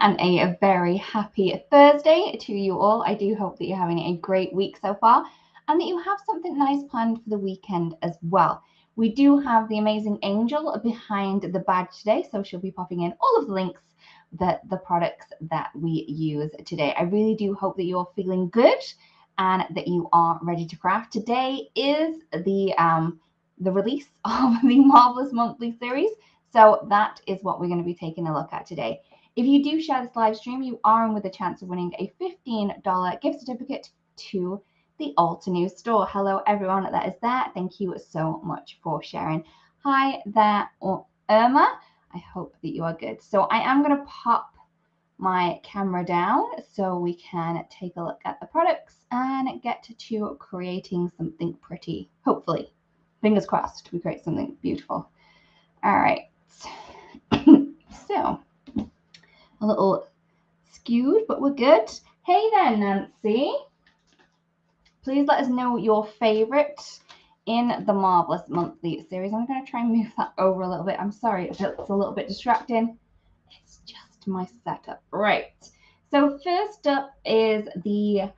and a very happy Thursday to you all. I do hope that you're having a great week so far and that you have something nice planned for the weekend as well. We do have the amazing Angel behind the badge today, so she'll be popping in all of the links that the products that we use today. I really do hope that you're feeling good and that you are ready to craft. Today is the release of the Marvelous Monthly series. So that is what we're going to be taking a look at today. If you do share this live stream, you are in with a chance of winning a $15 gift certificate to the Ulta News store. Hello, everyone that is there. Thank you so much for sharing. Hi there, Irma. I hope that you are good. So I am going to pop my camera down so we can take a look at the products and get to creating something pretty, hopefully. Fingers crossed we create something beautiful. All right. So a little skewed, but we're good. Hey there, Nancy. Please let us know your favorite in the Marvelous Monthly series. I'm going to try and move that over a little bit. I'm sorry if it's a little bit distracting. It's just my setup. Right. So first up is the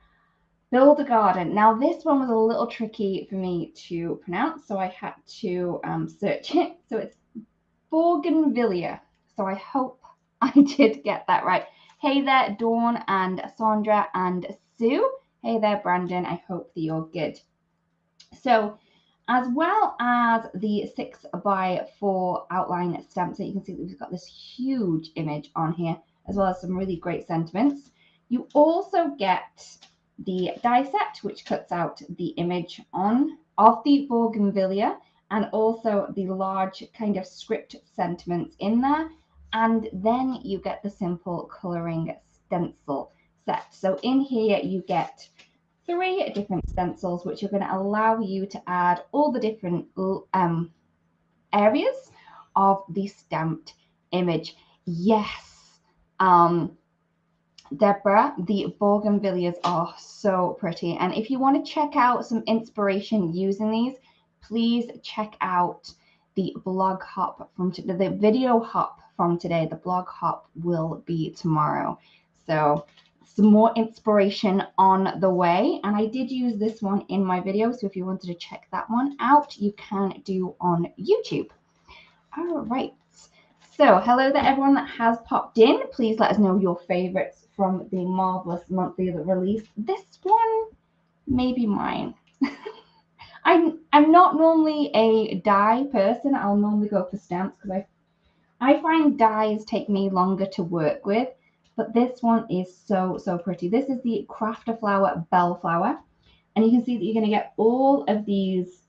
Build a Garden. Now this one was a little tricky for me to pronounce, so I had to search it. So it's Bougainvillea. So I hope I did get that right. Hey there, Dawn and Sandra and Sue. Hey there, Brandon. I hope that you're good. So as well as the 6x4 outline stamps that you can see that we've got this huge image on here, as well as some really great sentiments. You also get the die set, which cuts out the image of the Bougainvillea, and also the large kind of script sentiments in there. And then you get the simple coloring stencil set. So in here you get 3 different stencils, which are going to allow you to add all the different areas of the stamped image. Yes, Deborah, the Bougainvilleas are so pretty. And if you want to check out some inspiration using these, please check out the blog hop from the video hop from today. The blog hop will be tomorrow. So some more inspiration on the way. And I did use this one in my video. So if you wanted to check that one out, you can do on YouTube. All right. So hello there, everyone that has popped in. Please let us know your favorites from the Marvelous Monthly release. This one may be mine. I'm not normally a die person. I'll normally go for stamps because I find dies take me longer to work with. But this one is so pretty. This is the Crafter Flower Bell Flower. And you can see that you're going to get all of these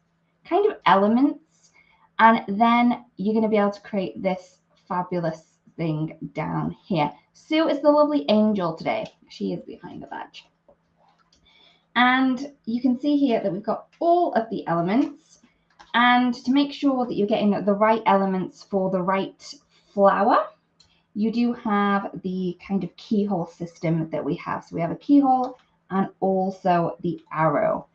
kind of elements. And then you're going to be able to create this fabulous thing down here. Sue is the lovely Angel today. She is behind the badge. And you can see here that we've got all of the elements. And to make sure that you're getting the right elements for the right flower, you do have the kind of keyhole system that we have. So we have a keyhole and also the arrow.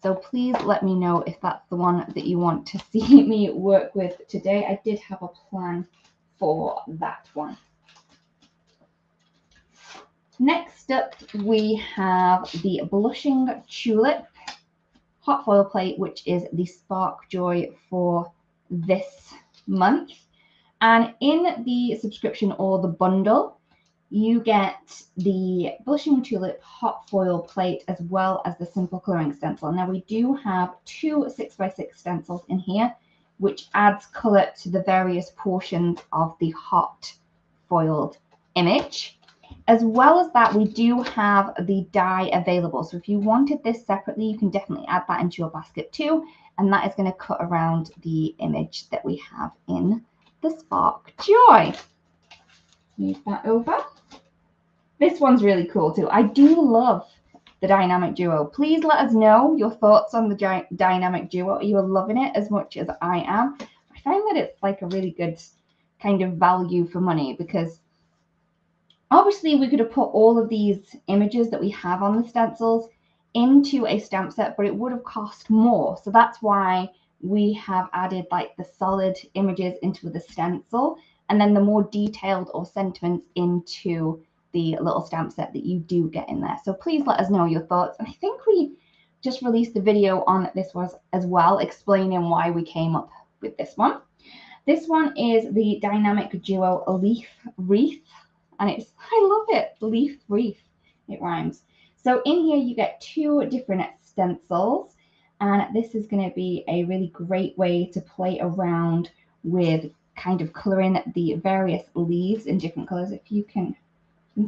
So please let me know if that's the one that you want to see me work with today. I did have a plan for that one. Next up, we have the Blushing Tulip hot foil plate, which is the Spark Joy for this month. And in the subscription or the bundle, you get the Blushing Tulip hot foil plate as well as the simple coloring stencil. Now we do have 2 6x6 stencils in here, which adds color to the various portions of the hot foiled image. As well as that, we do have the die available. So if you wanted this separately, you can definitely add that into your basket too. And that is going to cut around the image that we have in the Spark Joy. Move that over. This one's really cool too. I do love the Dynamic Duo. Please let us know your thoughts on the Dynamic Duo. Are you loving it as much as I am? I find that it's like a really good kind of value for money, because obviously we could have put all of these images that we have on the stencils into a stamp set, but it would have cost more. So that's why we have added like the solid images into the stencil. and then the more detailed or sentiments into the little stamp set that you do get in there. So please let us know your thoughts. And I think we just released a video on this one as well, explaining why we came up with this one. This one is the Dynamic Duo Leaf Wreath, and I love it, Leaf Wreath, it rhymes. So in here you get 2 different stencils, and this is going to be a really great way to play around with kind of coloring the various leaves in different colors. If you can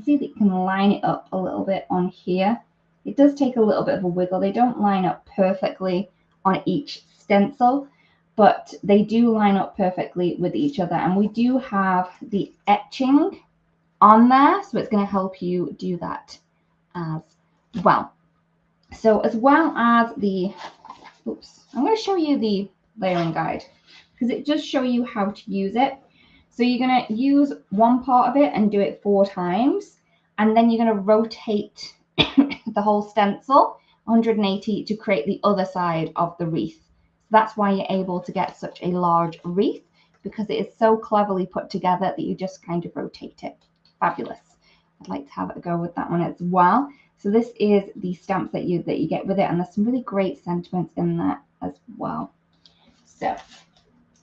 see that you can line it up a little bit on here. It does take a little bit of a wiggle. They don't line up perfectly on each stencil, but they do line up perfectly with each other. And we do have the etching on there, so it's going to help you do that as well. So as well as the, I'm going to show you the layering guide because it does show you how to use it. So you're going to use one part of it and do it 4 times, and then you're going to rotate the whole stencil 180 to create the other side of the wreath. So that's why you're able to get such a large wreath, because it is so cleverly put together that you just kind of rotate it. Fabulous. I'd like to have a go with that one as well. So this is the stamps that you get with it, and there's some really great sentiments in that as well. So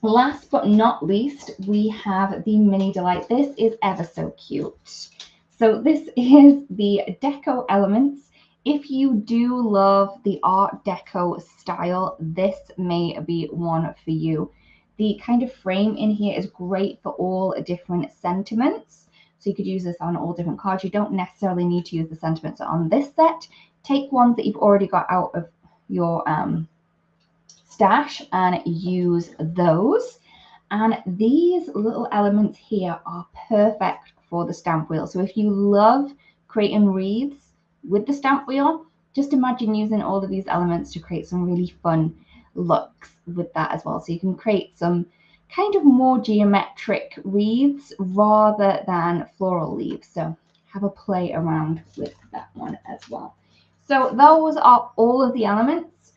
last but not least, we have the Mini Delight. This is ever so cute. So this is the Deco Elements. If you do love the Art Deco style, this may be one for you. The kind of frame in here is great for all different sentiments. So you could use this on all different cards. You don't necessarily need to use the sentiments on this set. Take ones that you've already got out of your stash and use those. And these little elements here are perfect for the stamp wheel. So if you love creating wreaths with the stamp wheel, just imagine using all of these elements to create some really fun looks with that as well. So you can create some kind of more geometric wreaths rather than floral leaves. So have a play around with that one as well. So those are all of the elements.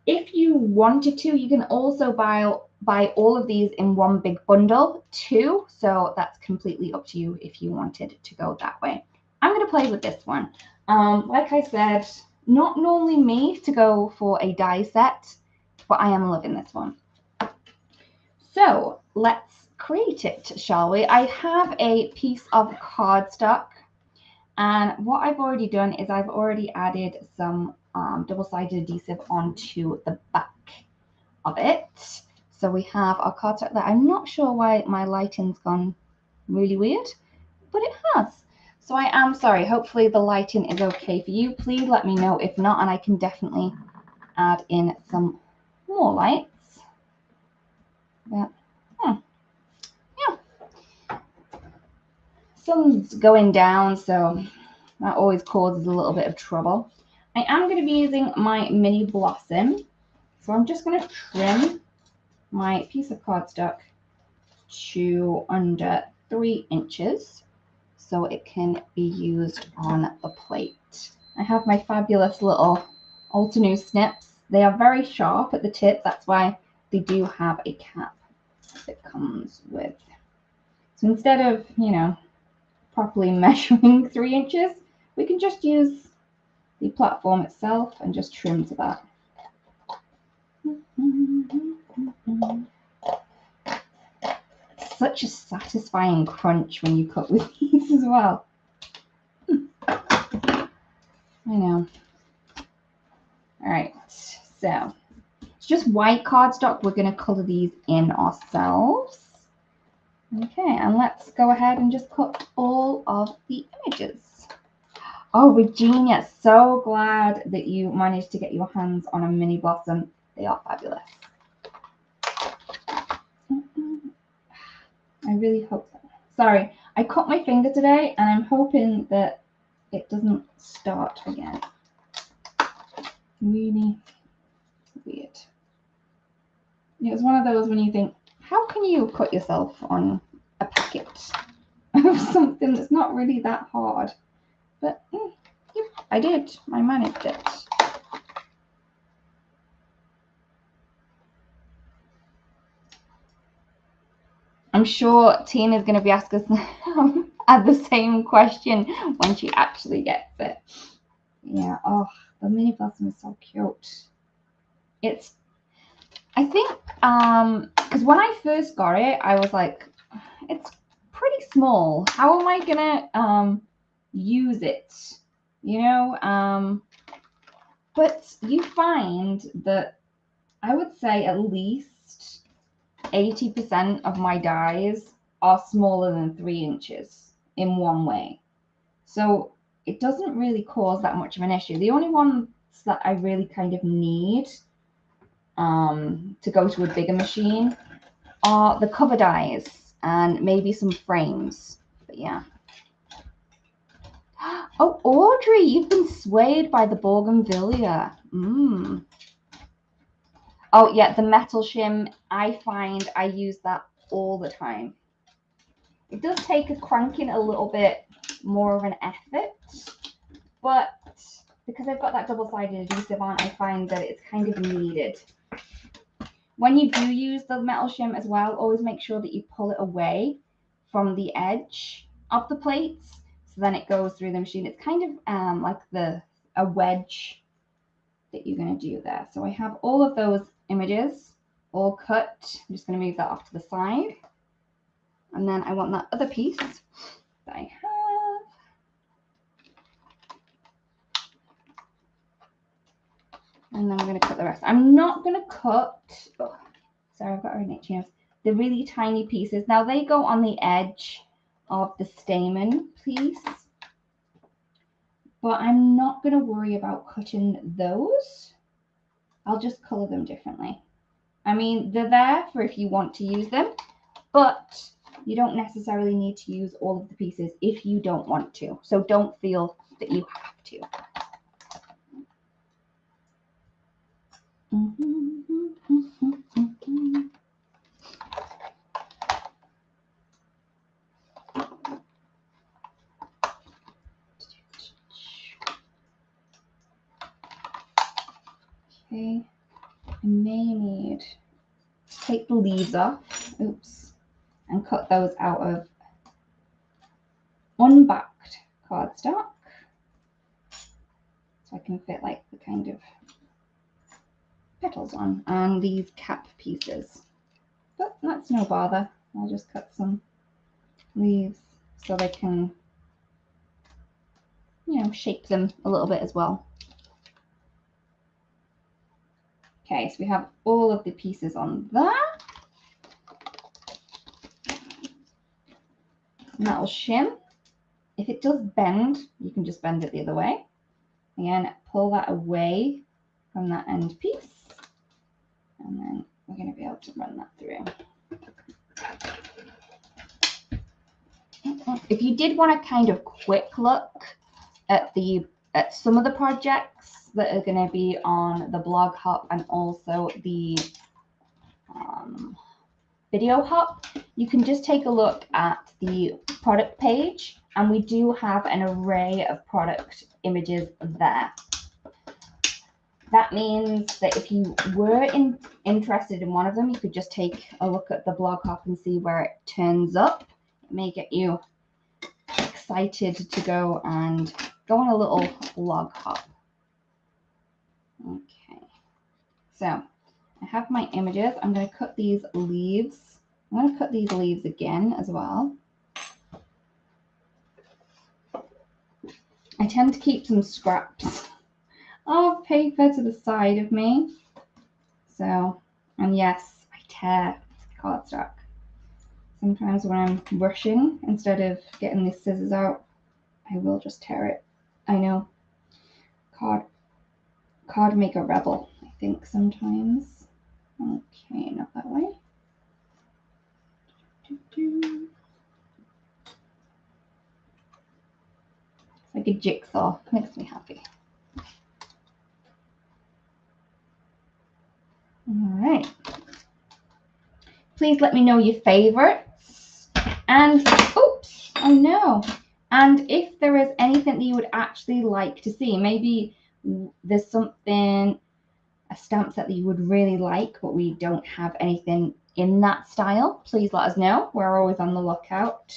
If you wanted to, you can also buy all of these in one big bundle too. So that's completely up to you if you wanted to go that way. I'm going to play with this one. Like I said, not normally me to go for a die set, but I am loving this one. So let's create it, shall we? I have a piece of cardstock, and what I've already done is I've already added some double-sided adhesive onto the back of it. So we have our cardstock there. I'm not sure why my lighting's gone really weird, but it has. So I am sorry. Hopefully the lighting is okay for you. Please let me know if not, and I can definitely add in some more lights. But, yeah. Sun's going down, so that always causes a little bit of trouble. I am going to be using my mini blossom. So I'm just going to trim my piece of cardstock to under 3 inches so it can be used on the plate. I have my fabulous little Altenew snips. They are very sharp at the tip. That's why they do have a cap that comes with. So instead of, properly measuring 3 inches, we can just use the platform itself and just trim to that. Such a satisfying crunch when you cut with these as well. I know. All right, so it's just white cardstock. We're going to color these in ourselves. Okay, and let's go ahead and just cut all of the images. Oh, Virginia, so glad that you managed to get your hands on a mini blossom. They are fabulous. I really hope so. Sorry, I cut my finger today, and I'm hoping that it doesn't start again. Really weird. It was one of those when you think, how can you cut yourself on a packet of something that's not really that hard? But yep, I did. I managed it. I'm I'm sure Tina's going to be asking us at the same question when she actually gets it. Yeah, oh, the mini blossom is so cute. It's, I think, because when I first got it, I was like, it's pretty small. How am I gonna use it? You know, but you find that I would say at least 80% of my dies are smaller than 3 inches in one way. So it doesn't really cause that much of an issue. The only ones that I really kind of need to go to a bigger machine are the cover dies and maybe some frames. But yeah. Oh, Audrey, you've been swayed by the Bougainvillea. Oh yeah, the metal shim. I find I use that all the time. It does take a cranking a little bit more of an effort, but because I've got that double-sided adhesive on, I find that it's kind of needed. When you do use the metal shim as well, always make sure that you pull it away from the edge of the plates, so then it goes through the machine. It's kind of like a wedge that you're going to do there. So I have all of those images all cut. I'm just going to move that off to the side. And then I want that other piece that I have. And then I'm going to cut the rest. I'm not going to cut, oh, sorry, I've got an itchy nose, the really tiny pieces. Now they go on the edge of the stamen piece, but I'm not going to worry about cutting those. I'll just color them differently. I mean, they're there for if you want to use them, but you don't necessarily need to use all of the pieces if you don't want to. So don't feel that you have to. Okay, I may need to take the leaves off, oops, and cut those out of unbacked cardstock so I can fit like the kind of petals on and these cap pieces. But that's no bother. I'll just cut some leaves so they can, you know, shape them a little bit as well. Okay, so we have all of the pieces on there. Metal shim. If it does bend, you can just bend it the other way. Again, pull that away from that end piece. And then we're going to be able to run that through. If you did want a kind of quick look at some of the projects that are going to be on the blog hop and also the video hop, you can just take a look at the product page, and we do have an array of product images there. That means that if you were interested in one of them, you could just take a look at the blog hop and see where it turns up. It may get you excited to go on a little blog hop. Okay, so I have my images. I'm going to cut these leaves. I'm going to cut these leaves again as well. I tend to keep some scraps of paper to the side of me. So, and yes, I tear cardstock. Sometimes when I'm rushing, instead of getting the scissors out, I will just tear it. I know. Card make a rebel, I think, sometimes. Okay, not that way. It's like a jigsaw. Makes me happy. All right. Please let me know your favorites. And, oops, oh no. And if there is anything that you would actually like to see, maybe there's something, a stamp set that you would really like, but we don't have anything in that style, please let us know. We're always on the lookout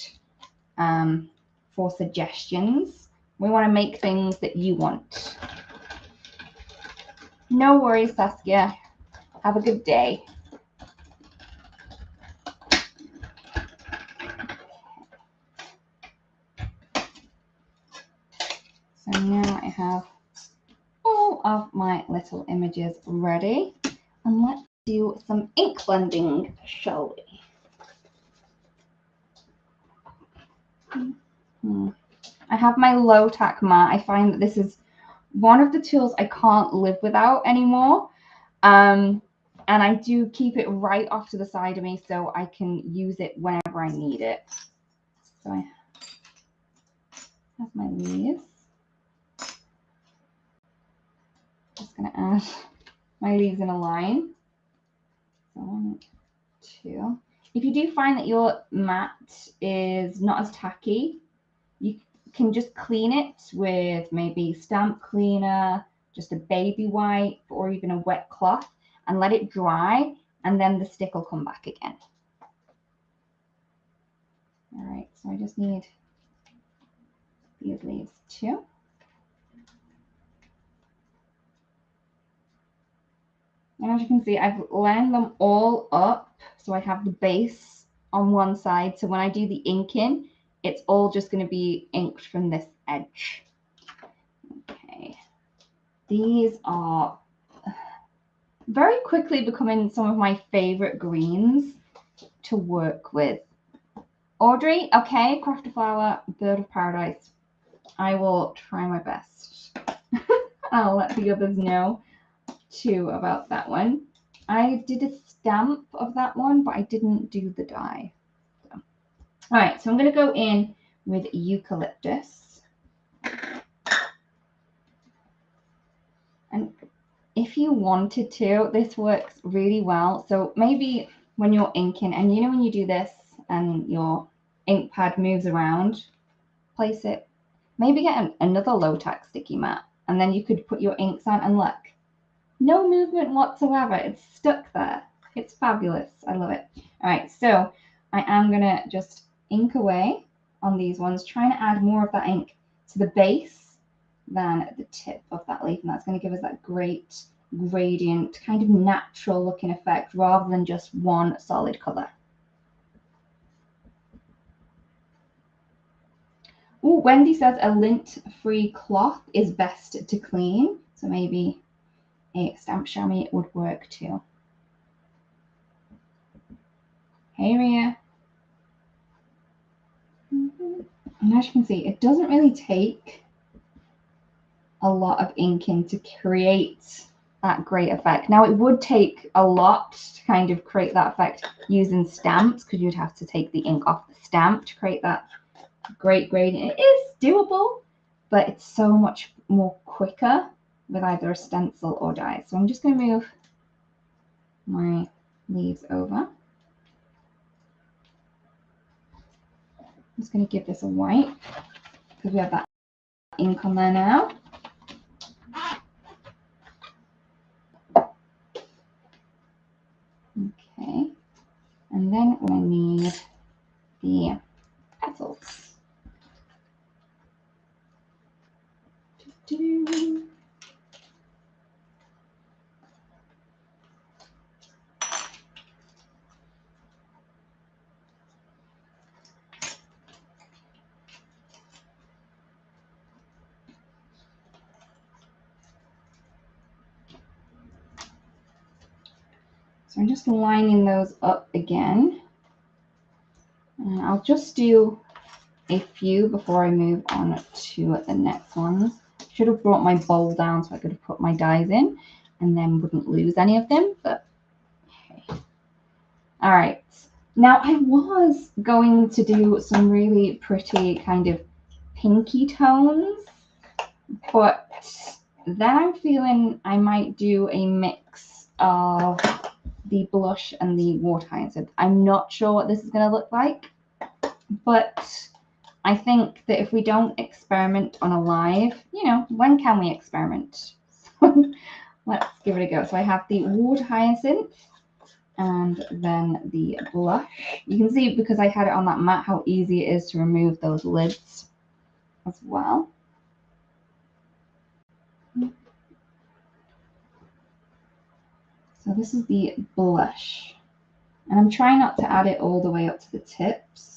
for suggestions. We want to make things that you want. No worries, Saskia. Have a good day. So now I have all of my little images ready. And let's do some ink blending, shall we? I have my low tack mat. I find that this is one of the tools I can't live without anymore. And I do keep it right off to the side of me so I can use it whenever I need it. So I have my leaves. Just going to add my leaves in a line. So 1, 2. If you do find that your mat is not as tacky, you can just clean it with maybe stamp cleaner, just a baby wipe, or even a wet cloth, and let it dry, and then the stick will come back again. All right, so I just need these leaves too. And as you can see, I've lined them all up, so I have the base on one side. So when I do the inking, it's all just going to be inked from this edge. Okay, these are very quickly becoming some of my favorite greens to work with. Audrey, okay, craft a flower, bird of paradise. I will try my best. I'll let the others know too about that one. I did a stamp of that one, but I didn't do the die. So. All right, so I'm going to go in with eucalyptus. And if you wanted to, this works really well. So maybe when you're inking, and you know when you do this and your ink pad moves around, place it, maybe get another low tack sticky mat, and then you could put your inks on and look, no movement whatsoever. It's stuck there. It's fabulous. I love it. All right, so I am going to just ink away on these ones, trying to add more of that ink to the base than the tip of that leaf, and that's going to give us that great gradient, kind of natural looking effect rather than just one solid color. Oh, Wendy says a lint-free cloth is best to clean, so maybe a stamp chamois would work too. Hey, Ria. And as you can see, it doesn't really take a lot of inking to create that great effect. Now, it would take a lot to kind of create that effect using stamps, because you'd have to take the ink off the stamp to create that great gradient. It is doable, but it's so much more quicker with either a stencil or die. So I'm just going to move my leaves over. I'm just going to give this a wipe because we have that ink on there now. Okay, and then we need the petals. So I'm just lining those up again. And I'll just do a few before I move on to the next ones. Should have brought my bowl down so I could have put my dies in and then wouldn't lose any of them, but okay. All right. Now I was going to do some really pretty kind of pinky tones, but then I'm feeling I might do a mix of the blush and the water hyacinth. I'm not sure what this is going to look like, but I think that if we don't experiment on a live, you know, when can we experiment? Let's give it a go. So I have the water hyacinth, And then the blush. You can see because I had it on that mat how easy it is to remove those lids as well. So this is the blush. And I'm trying not to add it all the way up to the tips.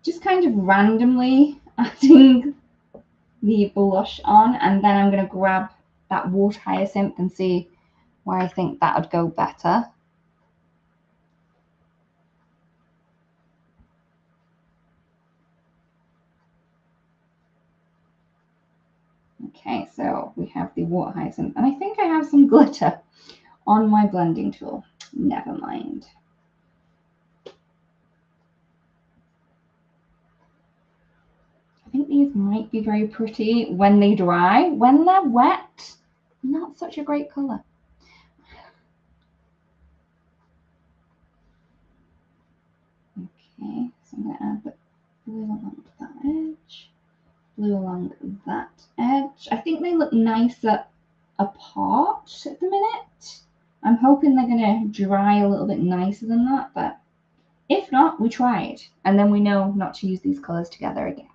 Just kind of randomly adding the blush on, and then I'm going to grab that water hyacinth and see where I think that would go better. Okay, so we have the water hyacinth, and I think I have some glitter on my blending tool. Never mind. I think these might be very pretty when they dry. When they're wet, not such a great color. Okay, so I'm going to add the blue along that edge, blue along that edge. I think they look nicer apart at the minute. I'm hoping they're going to dry a little bit nicer than that, but if not, we tried. And then we know not to use these colors together again.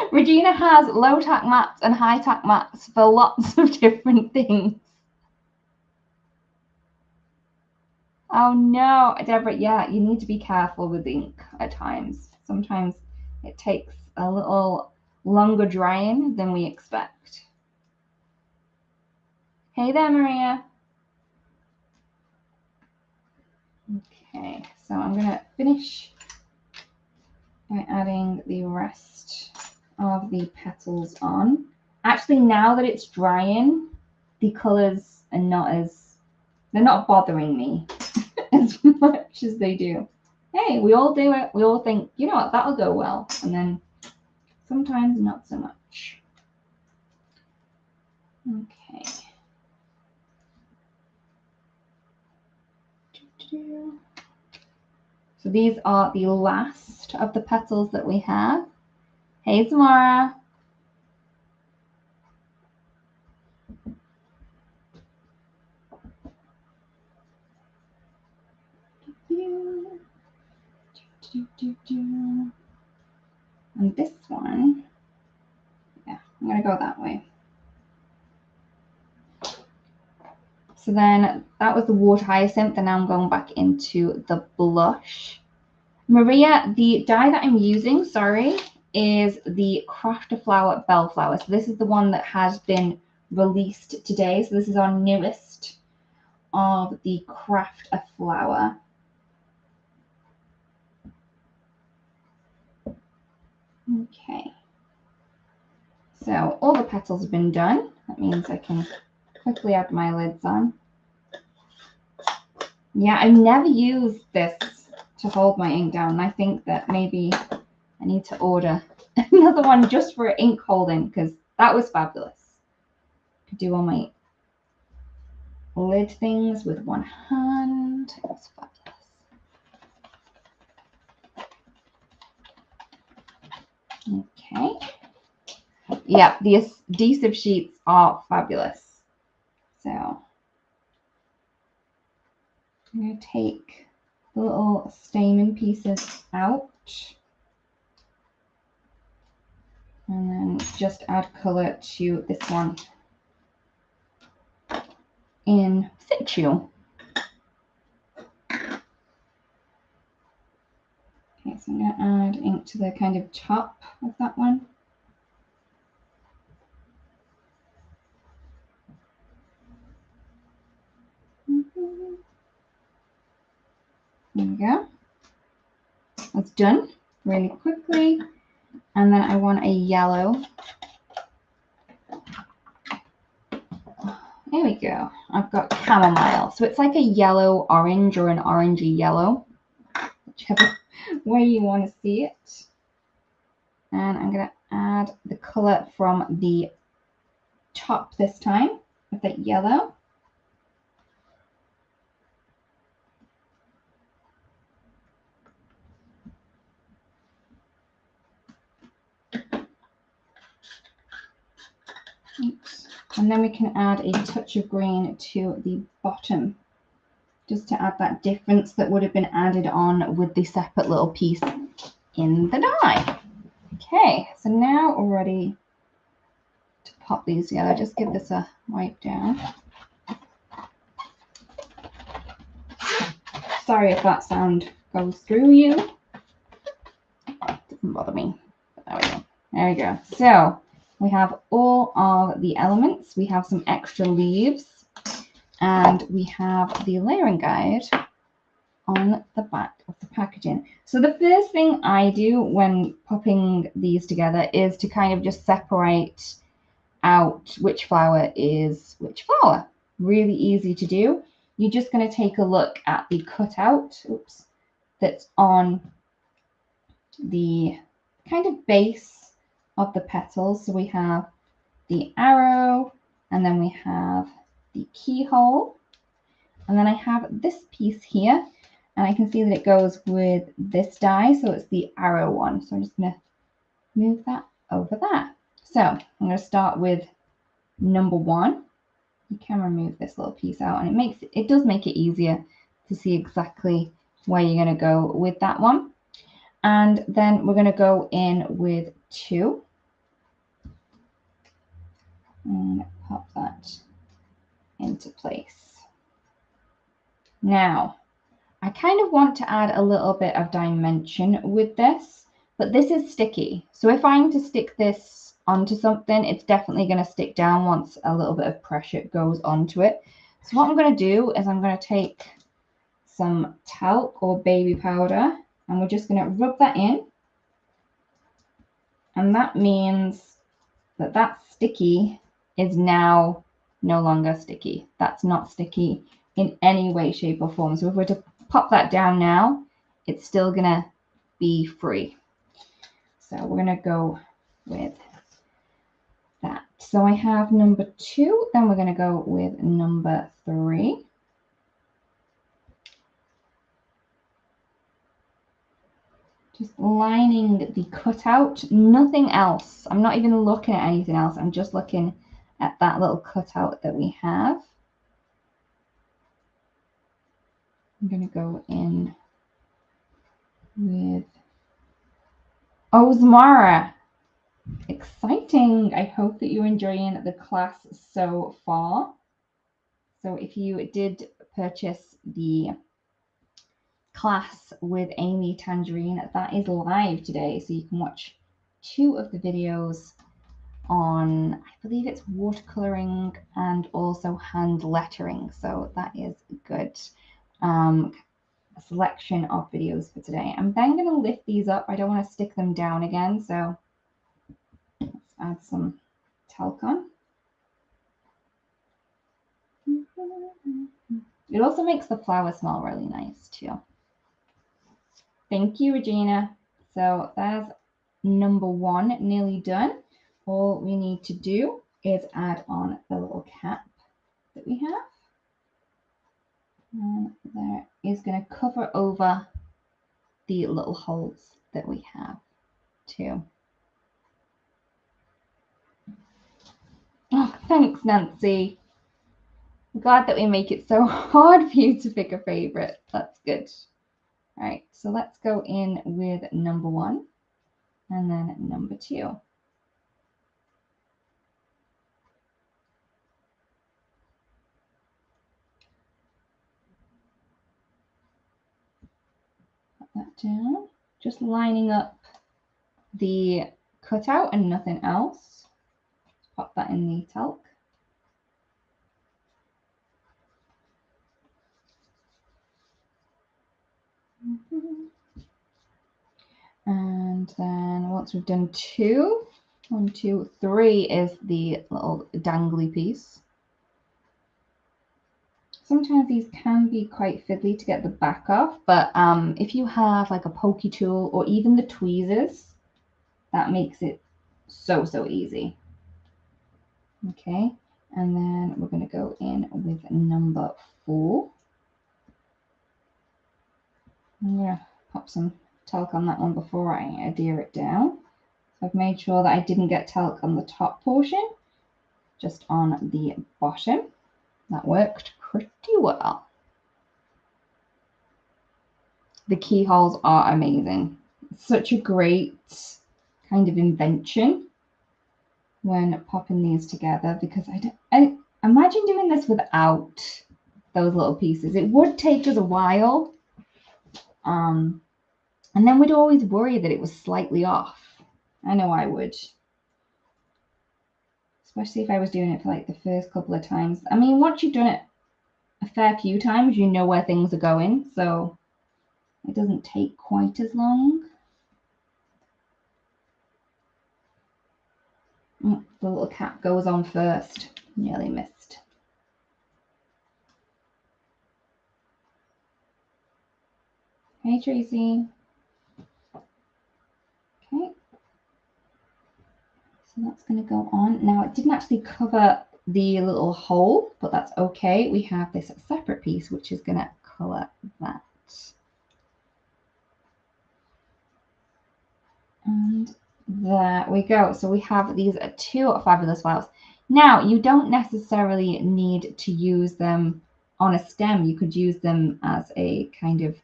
Regina has low tack mats and high tack mats for lots of different things. Oh no, Deborah, yeah, you need to be careful with ink at times. Sometimes it takes a little longer drying than we expect. Hey there, Maria. Okay, so I'm going to finish by adding the rest of the petals on. Actually, now that it's drying, the colors are they're not bothering me as much as they do. Hey, we all do it. We all think, you know what, that'll go well. And then sometimes not so much. Okay. So these are the last of the petals that we have. Hey, Zamora. And this one, yeah, I'm going to go that way. So then that was the water hyacinth, and now I'm going back into the blush. Maria, the dye that I'm using, sorry, is the Crafter Flower Bellflower. So this is the one that has been released today. So this is our newest of the Craft a Flower. Okay. So all the petals have been done. That means I can quickly add my lids on. Yeah, I've never used this to hold my ink down. I think that maybe I need to order another one just for ink holding, because that was fabulous. Could do all my lid things with one hand. It was fabulous. Okay. Yeah, the adhesive sheets are fabulous. So I'm going to take the little stamen pieces out and then just add color to this one in situ. Okay, so I'm going to add ink to the kind of top of that one. There we go. That's done really quickly. And then I want a yellow. There we go. I've got chamomile. So it's like a yellow orange or an orangey yellow, whichever way you want to see it. And I'm going to add the color from the top this time with that yellow. Oops. And then we can add a touch of green to the bottom, just to add that difference that would have been added on with the separate little piece in the die. Okay, so now we're ready to pop these together. Just give this a wipe down. Sorry if that sound goes through you. Doesn't bother me. There we go. There we go. So we have all of the elements. We have some extra leaves, and we have the layering guide on the back of the packaging. So the first thing I do when popping these together is to kind of just separate out which flower is which flower. Really easy to do. You're just going to take a look at the cutout, oops, that's on the kind of base of the petals. So we have the arrow, and then we have the keyhole, and then I have this piece here, and I can see that it goes with this die, so it's the arrow one. So I'm just going to move that over there. So I'm going to start with number 1. You can remove this little piece out, and it does make it easier to see exactly where you're going to go with that one. And then we're going to go in with 2 and pop that into place. Now, I kind of want to add a little bit of dimension with this, but this is sticky. So if I'm to stick this onto something, it's definitely going to stick down once a little bit of pressure goes onto it. So what I'm going to do is I'm going to take some talc or baby powder, and we're just going to rub that in. And that means that that sticky is now no longer sticky. That's not sticky in any way, shape, or form. So if we're to pop that down now, it's still gonna be free. So we're gonna go with that. So I have number 2, then we're gonna go with number 3. Just lining the cutout, nothing else. I'm not even looking at anything else. I'm just looking at that little cutout that we have. I'm going to go in with, oh, Zamara. Exciting. I hope that you're enjoying the class so far. So if you did purchase the class with Amy Tangerine, that is live today. So you can watch 2 of the videos on, I believe it's watercoloring and also hand lettering. So that is good. A selection of videos for today. I'm then going to lift these up. I don't want to stick them down again. So let's add some talc on. It also makes the flower smell really nice too. Thank you, Regina. So that's number 1 nearly done. All we need to do is add on the little cap that we have. And there is going to cover over the little holes that we have too. Oh, thanks, Nancy. I'm glad that we make it so hard for you to pick a favorite. That's good. All right, so let's go in with number 1 and then number 2. Put that down, just lining up the cutout and nothing else. Pop that in the talc. And then once we've done 2, 1, 2, 3 is the little dangly piece. Sometimes these can be quite fiddly to get the back off, but if you have like a pokey tool or even the tweezers, that makes it so easy. Okay, and then we're going to go in with number 4. I'm going to pop some talc on that one before I adhere it down. So I've made sure that I didn't get talc on the top portion. just on the bottom. That worked pretty well. The keyholes are amazing. Such a great kind of invention when popping these together, because I imagine doing this without those little pieces. It would take us a while. And then we'd always worry that it was slightly off. I know I would. Especially if I was doing it for like the first couple of times. I mean, once you've done it a fair few times, you know where things are going. So it doesn't take quite as long. The little cap goes on first. Nearly missed. Hey, Tracy. Okay. So that's going to go on. Now, it didn't actually cover the little hole, but that's okay. We have this separate piece, which is going to colour that. And there we go. So we have these two fabulous flowers. Now, you don't necessarily need to use them on a stem. You could use them as a kind of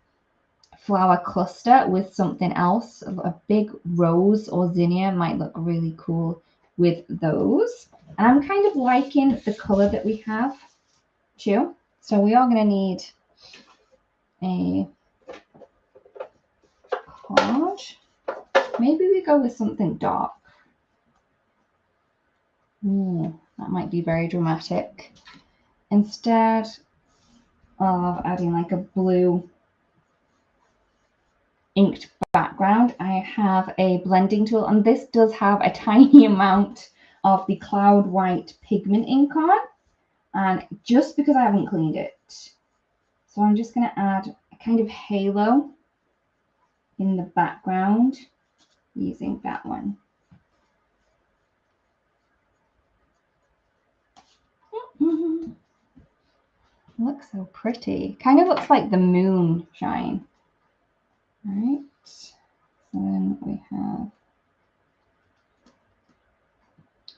flower cluster with something else. A big rose or zinnia might look really cool with those. And I'm kind of liking the color that we have too. So we are going to need a card. Maybe we go with something dark. Ooh, that might be very dramatic. Instead of adding like a blue inked background, I have a blending tool, and this does have a tiny amount of the Cloud White pigment ink on, and just because I haven't cleaned it, so I'm just going to add a kind of halo in the background using that one. Looks so pretty. Kind of looks like the moon shine. All right. So then we have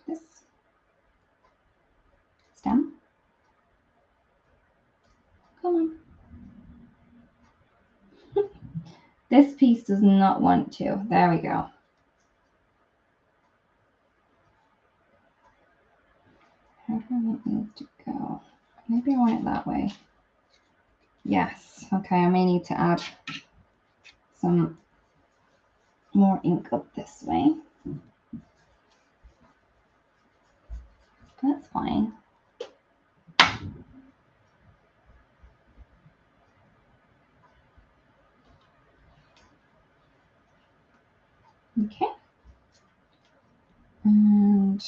this stem. Come on. This piece does not want to. There we go. How do I want these to go? Maybe I want it that way. Yes. Okay, I may need to add some more ink up this way. That's fine. Okay. And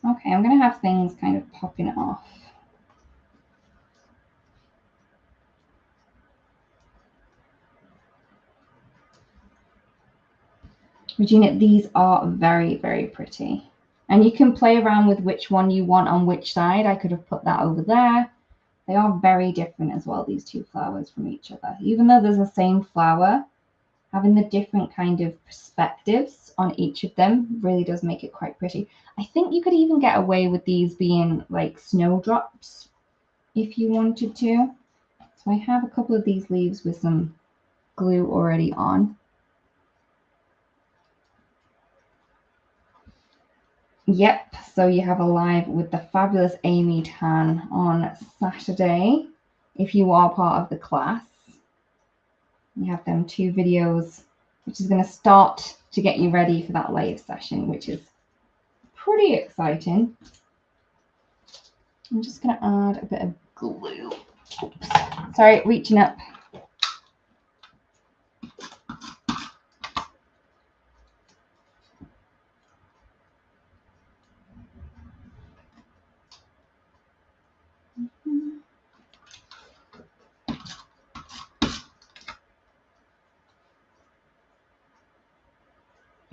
okay, I'm going to have things kind of popping off. Regina, these are very, very pretty. And you can play around with which one you want on which side. I could have put that over there. They are very different as well, these two flowers from each other. Even though there's the same flower, having the different kind of perspectives on each of them really does make it quite pretty. I think you could even get away with these being like snowdrops if you wanted to. So I have a couple of these leaves with some glue already on. Yep, so you have a live with the fabulous Amy Tan on Saturday. If you are part of the class, you have them 2 videos, which is going to start to get you ready for that live session, which is pretty exciting. I'm just going to add a bit of glue. Oops. Sorry, reaching up.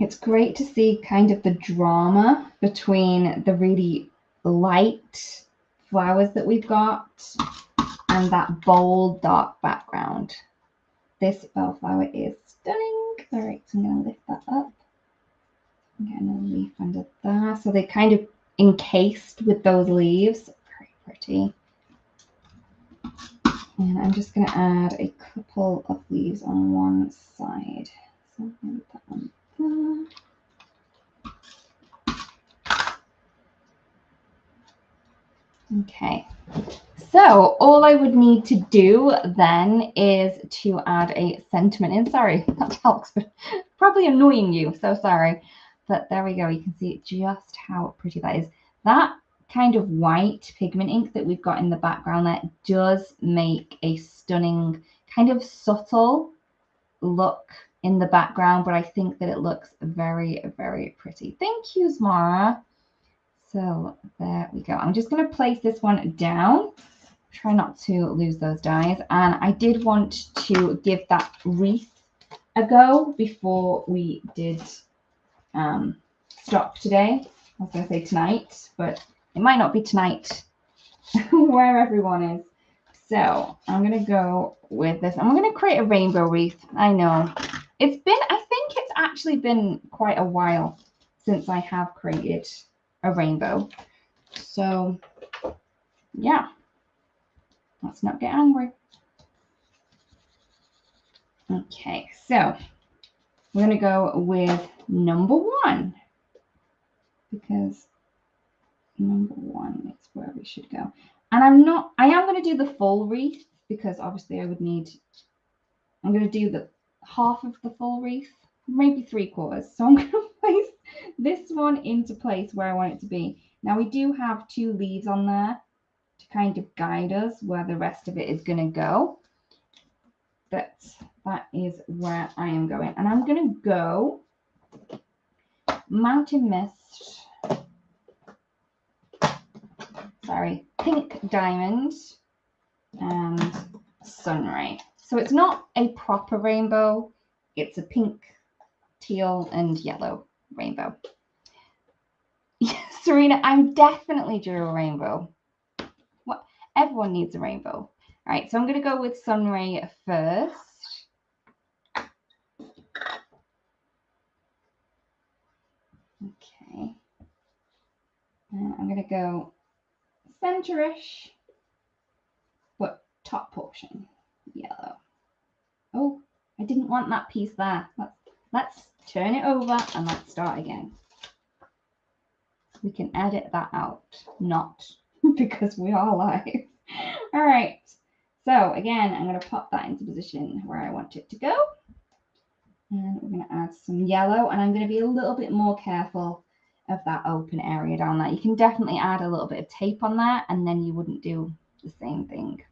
It's great to see kind of the drama between the really light flowers that we've got and that bold dark background. This bellflower is stunning. All right, so I'm going to lift that up. Get another leaf under there. So they're kind of encased with those leaves. Very pretty. And I'm just going to add a couple of leaves on one side. So I'm going to put that on there. Okay, so all I would need to do then is to add a sentiment in. Sorry, that helps, but probably annoying you, so sorry. But there we go, you can see just how pretty that is. That kind of white pigment ink that we've got in the background there does make a stunning, kind of subtle look in the background, but I think that it looks very, very pretty. Thank you, Zmara. So there we go. I'm just going to place this one down. Try not to lose those dies. And I did want to give that wreath a go before we did stop today. I was going to say tonight, but it might not be tonight where everyone is. So I'm going to go with this. I'm going to create a rainbow wreath. I know. I think it's actually been quite a while since I have created a rainbow. So yeah, let's not get angry. Okay, so we're going to go with number 1 because number 1 is where we should go. And I am going to do the full wreath because obviously I'm going to do the half of the full wreath, maybe 3/4. So I'm going to place this one into place where I want it to be. Now we do have 2 leaves on there to kind of guide us where the rest of it is going to go. But that is where I am going. And I'm going to go Mountain Mist, Pink Diamond, and Sunray. So it's not a proper rainbow. It's a pink, teal, and yellow rainbow. Serena, I'm definitely due a rainbow. What? Everyone needs a rainbow. All right, so I'm going to go with Sunray first. Okay. And I'm going to go centerish, but top portion yellow. Oh, I didn't want that piece there. Let's turn it over and let's start again. We can edit that out, not because we are live. All right. So again, I'm going to pop that into position where I want it to go. And we're going to add some yellow, and I'm going to be a little bit more careful of that open area down there. You can definitely add a little bit of tape on there, and then you wouldn't do the same thing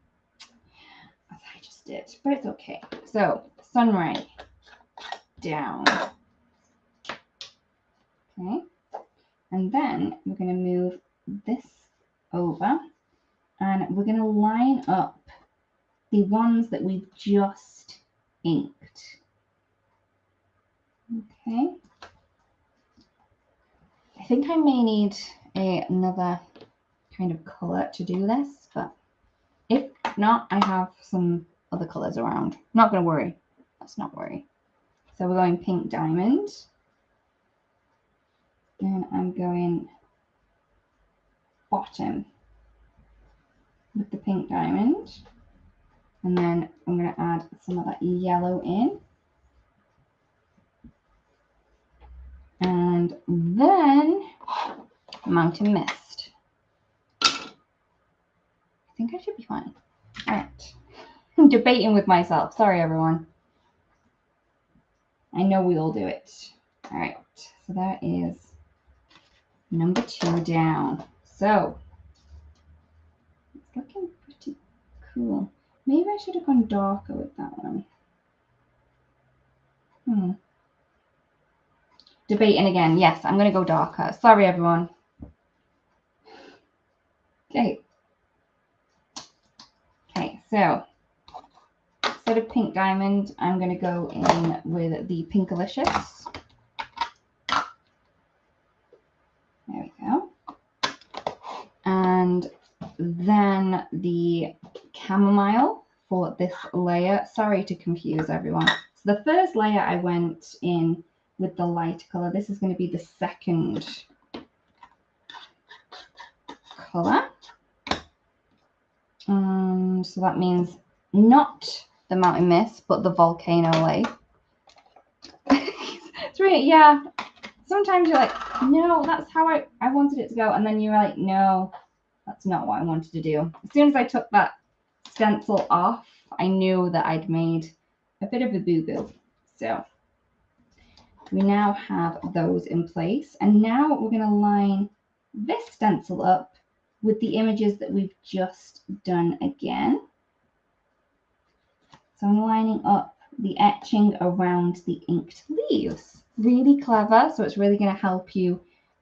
as I just did, but it's okay. So Sunray down. Okay. And then we're going to move this over, and we're going to line up the ones that we've just inked. Okay. I think I may need another kind of color to do this, but if not, I have some other colors around. Not going to worry. Let's not worry. So we're going Pink Diamond. And I'm going bottom with the Pink Diamond. And then I'm going to add some of that yellow in. And then Mountain Mist. I think I should be fine. All right. I'm debating with myself. Sorry, everyone. I know we all do it. All right. So that is number 2 down. So it's looking pretty cool. Maybe I should have gone darker with that one. Debating again. Yes, I'm going to go darker. Sorry, everyone. Okay. Okay, so instead of Pink Diamond, I'm going to go in with the Pinkalicious. There we go. And then the Chamomile for this layer. Sorry to confuse everyone. So the first layer I went in with the lighter color. This is going to be the second color. So that means not the mountain mist, but the volcano lake. It's really, yeah. Sometimes you're like, no, that's how I wanted it to go. And then you're like, no, that's not what I wanted to do. As soon as I took that stencil off, I knew that I'd made a bit of a boo-boo. So we now have those in place. And now we're going to line this stencil up with the images that we've just done again. So I'm lining up the etching around the inked leaves. Really clever. So it's really going to help you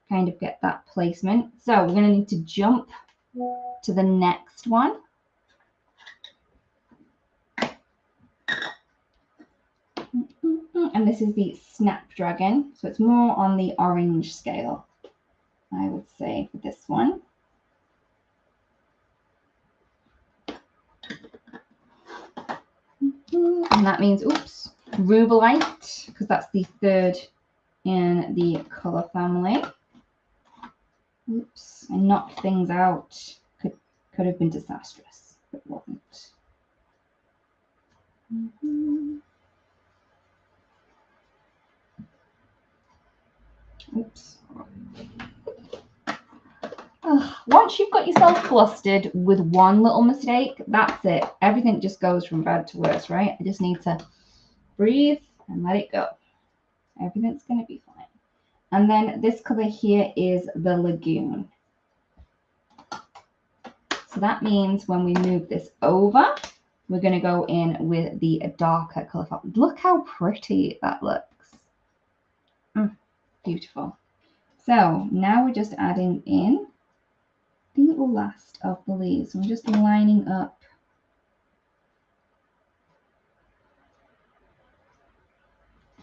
kind of get that placement. So we're going to need to jump to the next one. And this is the Snapdragon. So it's more on the orange scale, I would say, for this one. And that means, oops, Rubelite, because that's the third in the color family. Oops, I knocked things out. Could have been disastrous, but it wasn't. Oops. Once you've got yourself flustered with one little mistake, that's it. Everything just goes from bad to worse, right? I just need to breathe and let it go. Everything's going to be fine. And then this color here is the Lagoon. So that means when we move this over, we're going to go in with the darker color. Look how pretty that looks. Beautiful. So now we're just adding in the last of the leaves. I'm just lining up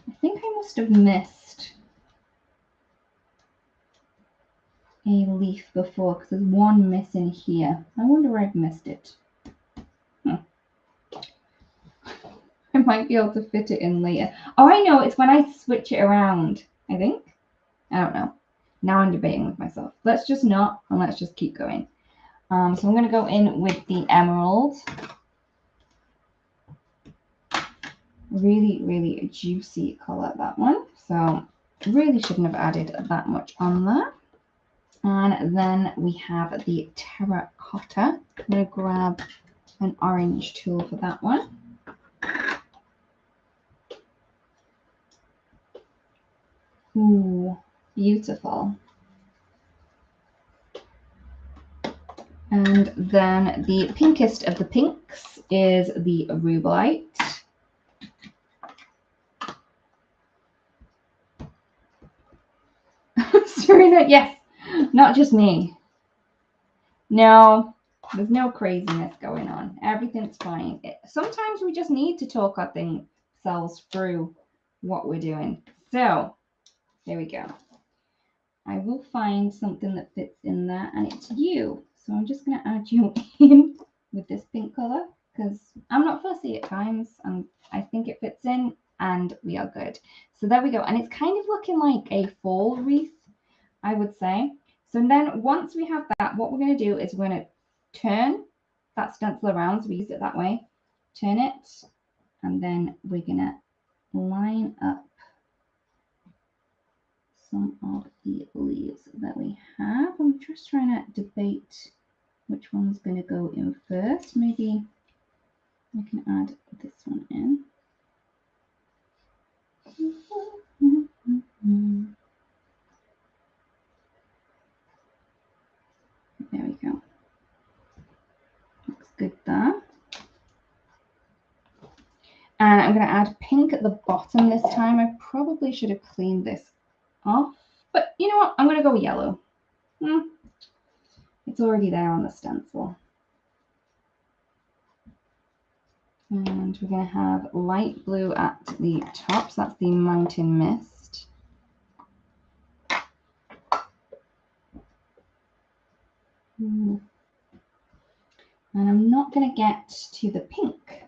I think I must have missed a leaf before because there's one missing here. I wonder where I've missed it. I might be able to fit it in later. Oh, I know. It's when I switch it around, I think. I don't know. Now I'm debating with myself. Let's just not, and let's just keep going. So I'm going to go in with the emerald. Really, really juicy color, that one. So really shouldn't have added that much on there. And then we have the terracotta. I'm going to grab an orange tool for that one. Ooh, beautiful. And then the pinkest of the pinks is the Rubelite. Serena, yes, not just me. No, there's no craziness going on. Everything's fine. Sometimes we just need to talk ourselves through what we're doing. So there we go. I will find something that fits in there, and it's you. So I'm just going to add you in with this pink color because I'm not fussy at times, and I think it fits in, and we are good. So there we go. And it's kind of looking like a fall wreath, I would say. So then once we have that, what we're going to do is we're going to turn that stencil around. So we use it that way. Turn it, and then we're going to line up some of the leaves that we have. I'm just trying to debate which one's going to go in first. Maybe I can add this one in. There we go. Looks good there. And I'm going to add pink at the bottom this time. I probably should have cleaned this off, but you know what? I'm going to go yellow. It's already there on the stencil. And we're going to have light blue at the top. So that's the mountain mist. And I'm not going to get to the pink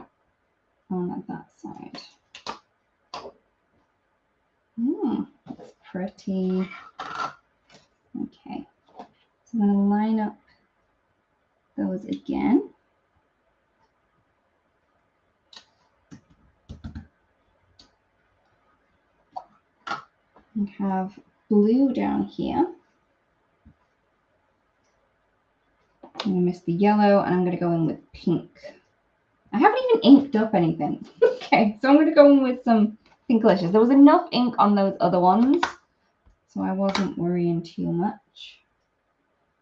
on that side. That's pretty. Okay, so I'm going to line up those again. And have blue down here. I'm going to miss the yellow, and I'm going to go in with pink. I haven't even inked up anything. Okay, so I'm going to go in with some Pinkalicious. There was enough ink on those other ones, so I wasn't worrying too much.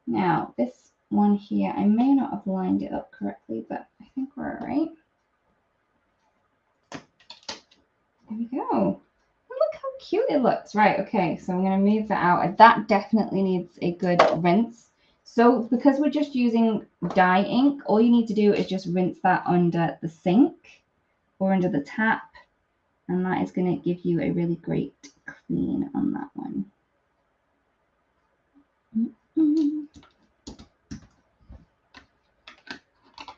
Now, this one here, I may not have lined it up correctly, but I think we're all right. There we go. Look how cute it looks. Right, okay, so I'm going to move that out. That definitely needs a good rinse. So because we're just using dye ink, all you need to do is just rinse that under the sink or under the tap, and that is going to give you a really great clean on that one.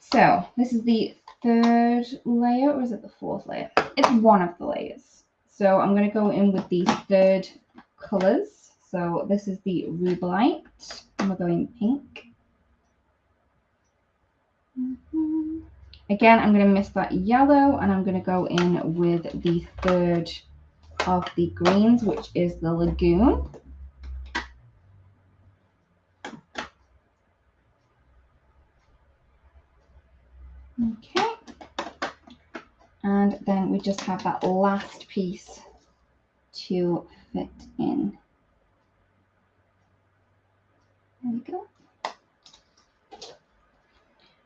So this is the third layer, or is it the fourth layer? It's one of the layers. So I'm going to go in with the third colors. So this is the Rubelite, and we're going pink. Again, I'm going to miss that yellow, and I'm going to go in with the third of the greens, which is the Lagoon. Okay. And then we just have that last piece to fit in. There we go.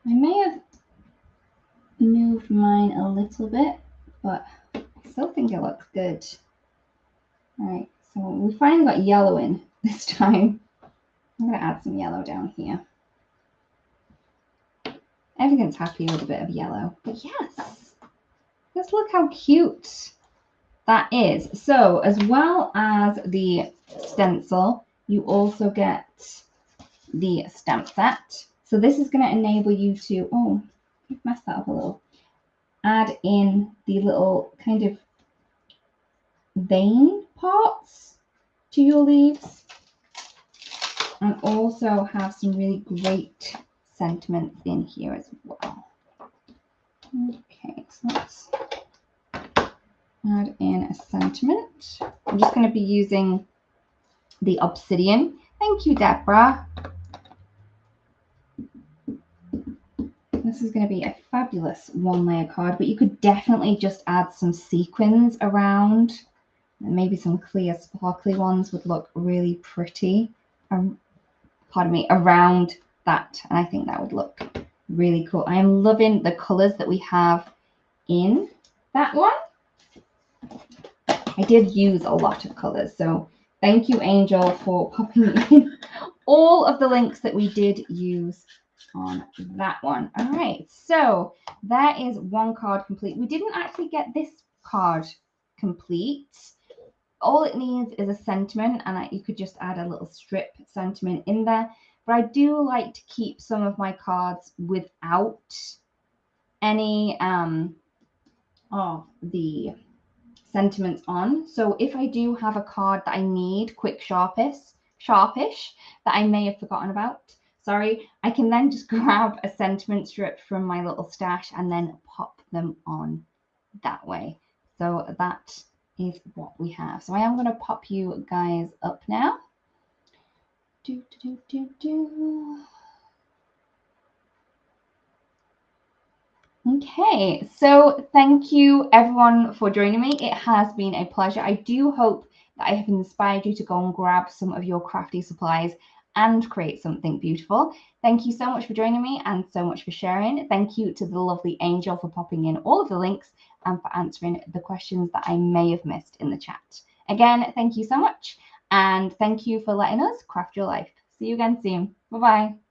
I may have moved mine a little bit, but I still think it looks good. All right, so we finally got yellow in this time. I'm going to add some yellow down here. Everything's happy with a bit of yellow, but yes, just look how cute that is. So as well as the stencil, you also get the stamp set. So this is going to enable you to, oh, I've messed that up a little, add in the little kind of vein parts to your leaves, and also have some really great sentiments in here as well. Okay, so let's add in a sentiment. I'm just going to be using the obsidian. Thank you, Deborah. This is going to be a fabulous one-layer card, but you could definitely just add some sequins around. And maybe some clear sparkly ones would look really pretty. Pardon me, around that, and I think that would look really cool. I am loving the colors that we have in that one. I did use a lot of colors, so thank you, Angel, for popping in all of the links that we did use on that one. All right, so that is one card complete. We didn't actually get this card complete. All it needs is a sentiment, and you could just add a little strip sentiment in there. But I do like to keep some of my cards without any of the sentiments on. So if I do have a card that I need quick sharpish that I may have forgotten about, sorry, I can then just grab a sentiment strip from my little stash and then pop them on that way. So that is what we have. So I am going to pop you guys up now. Okay, so thank you everyone for joining me. It has been a pleasure. I do hope that I have inspired you to go and grab some of your crafty supplies and create something beautiful. Thank you so much for joining me and so much for sharing. Thank you to the lovely Angel for popping in all of the links and for answering the questions that I may have missed in the chat. Again, thank you so much, and thank you for letting us craft your life. See you again soon. Bye-bye.